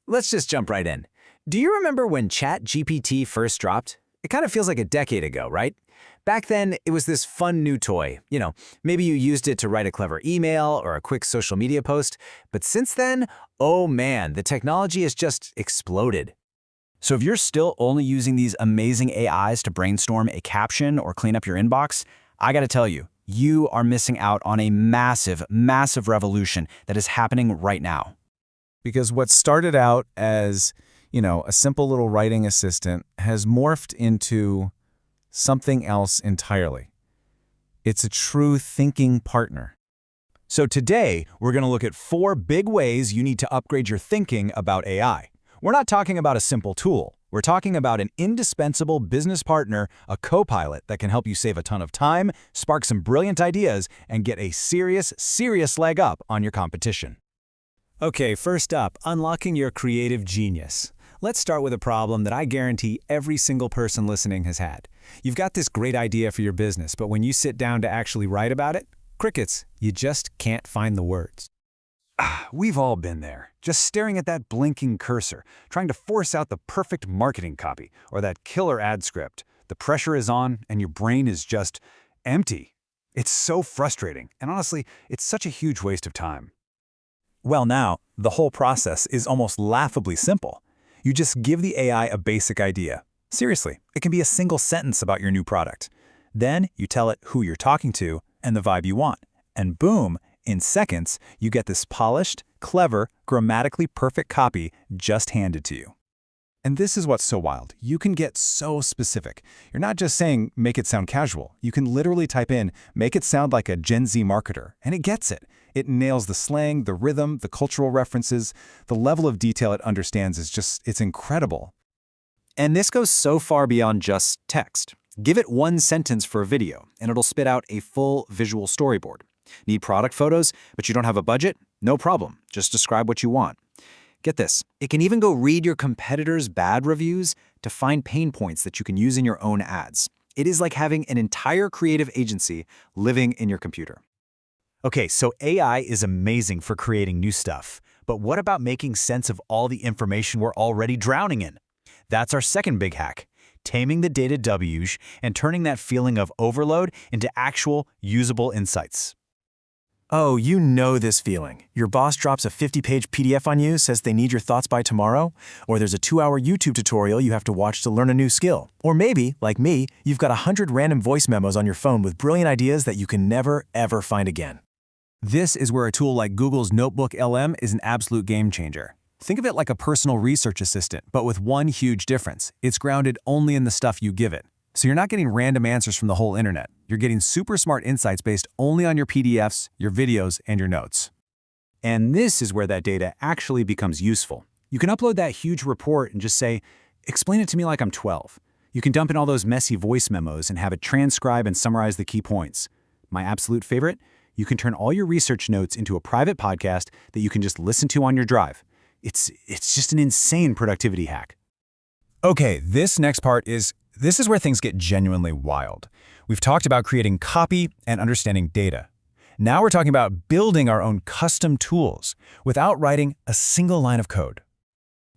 let's just jump right in. Do you remember when ChatGPT first dropped? It kind of feels like a decade ago, right? Back then, it was this fun new toy. Maybe you used it to write a clever email or a quick social media post. But since then, oh man, the technology has just exploded. So if you're still only using these amazing AIs to brainstorm a caption or clean up your inbox, I gotta tell you, you are missing out on a massive, massive revolution that is happening right now. Because what started out as, a simple little writing assistant has morphed into something else entirely. It's a true thinking partner. So today, we're going to look at 4 big ways you need to upgrade your thinking about AI. We're not talking about a simple tool. We're talking about an indispensable business partner, a co-pilot that can help you save a ton of time, spark some brilliant ideas, and get a serious leg up on your competition. Okay, first up, unlocking your creative genius. Let's start with a problem that I guarantee every single person listening has had. You've got this great idea for your business, but when you sit down to actually write about it, crickets, you just can't find the words. We've all been there, just staring at that blinking cursor, trying to force out the perfect marketing copy or that killer ad script. The pressure is on and your brain is just empty. It's so frustrating, and honestly, it's such a huge waste of time. Well, now, the whole process is almost laughably simple. You just give the AI a basic idea. Seriously, it can be a single sentence about your new product. Then you tell it who you're talking to and the vibe you want. And boom, in seconds, you get this polished, clever, grammatically perfect copy just handed to you. And this is what's so wild. You can get so specific. You're not just saying, make it sound casual. You can literally type in, make it sound like a Gen Z marketer, and it gets it. It nails the slang, the rhythm, the cultural references. The level of detail it understands it's incredible. And this goes so far beyond just text. Give it one sentence for a video, and it'll spit out a full visual storyboard. Need product photos, but you don't have a budget? No problem. Just describe what you want. Get this, it can even go read your competitors' bad reviews to find pain points that you can use in your own ads. It is like having an entire creative agency living in your computer. Okay, so AI is amazing for creating new stuff, but what about making sense of all the information we're already drowning in? That's our second big hack, taming the data deluge and turning that feeling of overload into actual, usable insights. Oh, you know this feeling. Your boss drops a 50-page PDF on you, says they need your thoughts by tomorrow, or there's a 2-hour YouTube tutorial you have to watch to learn a new skill. Or maybe, like me, you've got 100 random voice memos on your phone with brilliant ideas that you can never, ever find again. This is where a tool like Google's Notebook LM is an absolute game changer. Think of it like a personal research assistant, but with one huge difference. It's grounded only in the stuff you give it. So you're not getting random answers from the whole internet. You're getting super smart insights based only on your PDFs, your videos, and your notes. And this is where that data actually becomes useful. You can upload that huge report and just say, explain it to me like I'm 12. You can dump in all those messy voice memos and have it transcribe and summarize the key points. My absolute favorite? You can turn all your research notes into a private podcast that you can just listen to on your drive. It's just an insane productivity hack. Okay, this next part is where things get genuinely wild. We've talked about creating copy and understanding data. Now we're talking about building our own custom tools without writing a single line of code.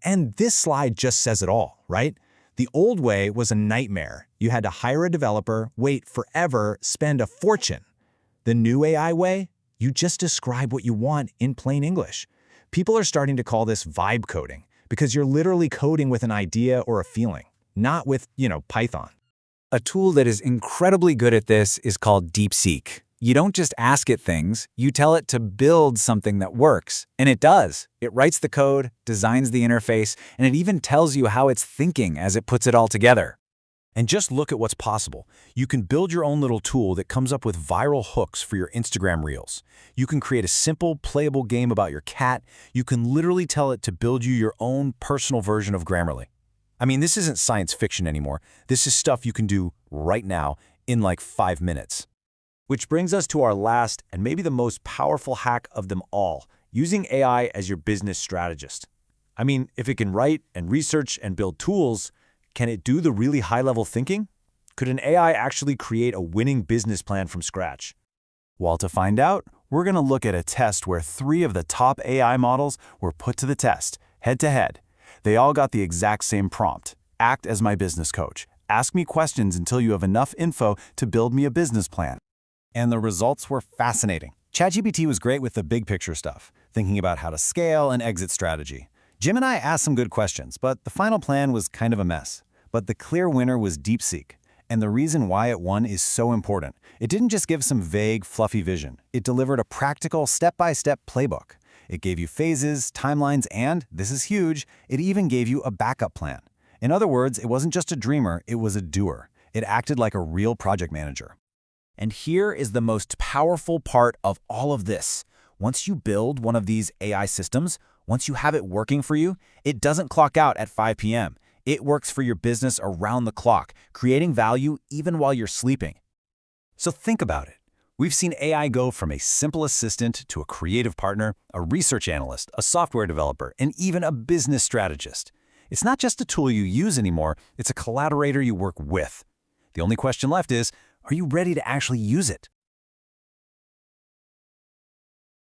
And this slide just says it all, right? The old way was a nightmare. You had to hire a developer, wait forever, spend a fortune. The new AI way? You just describe what you want in plain English. People are starting to call this vibe coding because you're literally coding with an idea or a feeling, not with, Python. A tool that is incredibly good at this is called DeepSeek. You don't just ask it things, you tell it to build something that works. And it does. It writes the code, designs the interface, and it even tells you how it's thinking as it puts it all together. And just look at what's possible. You can build your own little tool that comes up with viral hooks for your Instagram Reels. You can create a simple, playable game about your cat. You can literally tell it to build you your own personal version of Grammarly. I mean, this isn't science fiction anymore. This is stuff you can do right now in like 5 minutes. Which brings us to our last and maybe the most powerful hack of them all, using AI as your business strategist. I mean, if it can write and research and build tools, can it do the really high-level thinking? Could an AI actually create a winning business plan from scratch? Well, to find out, we're going to look at a test where 3 of the top AI models were put to the test, head to head. They all got the exact same prompt: act as my business coach. Ask me questions until you have enough info to build me a business plan. And the results were fascinating. ChatGPT was great with the big picture stuff, thinking about how to scale and exit strategy. Gemini asked some good questions, but the final plan was kind of a mess. But the clear winner was DeepSeek. And the reason why it won is so important. It didn't just give some vague, fluffy vision. It delivered a practical, step-by-step playbook. It gave you phases, timelines, and, this is huge, it even gave you a backup plan. In other words, it wasn't just a dreamer, it was a doer. It acted like a real project manager. And here is the most powerful part of all of this. Once you build one of these AI systems, once you have it working for you, it doesn't clock out at 5 p.m. It works for your business around the clock, creating value even while you're sleeping. So think about it. We've seen AI go from a simple assistant to a creative partner, a research analyst, a software developer, and even a business strategist. It's not just a tool you use anymore, it's a collaborator you work with. The only question left is, are you ready to actually use it?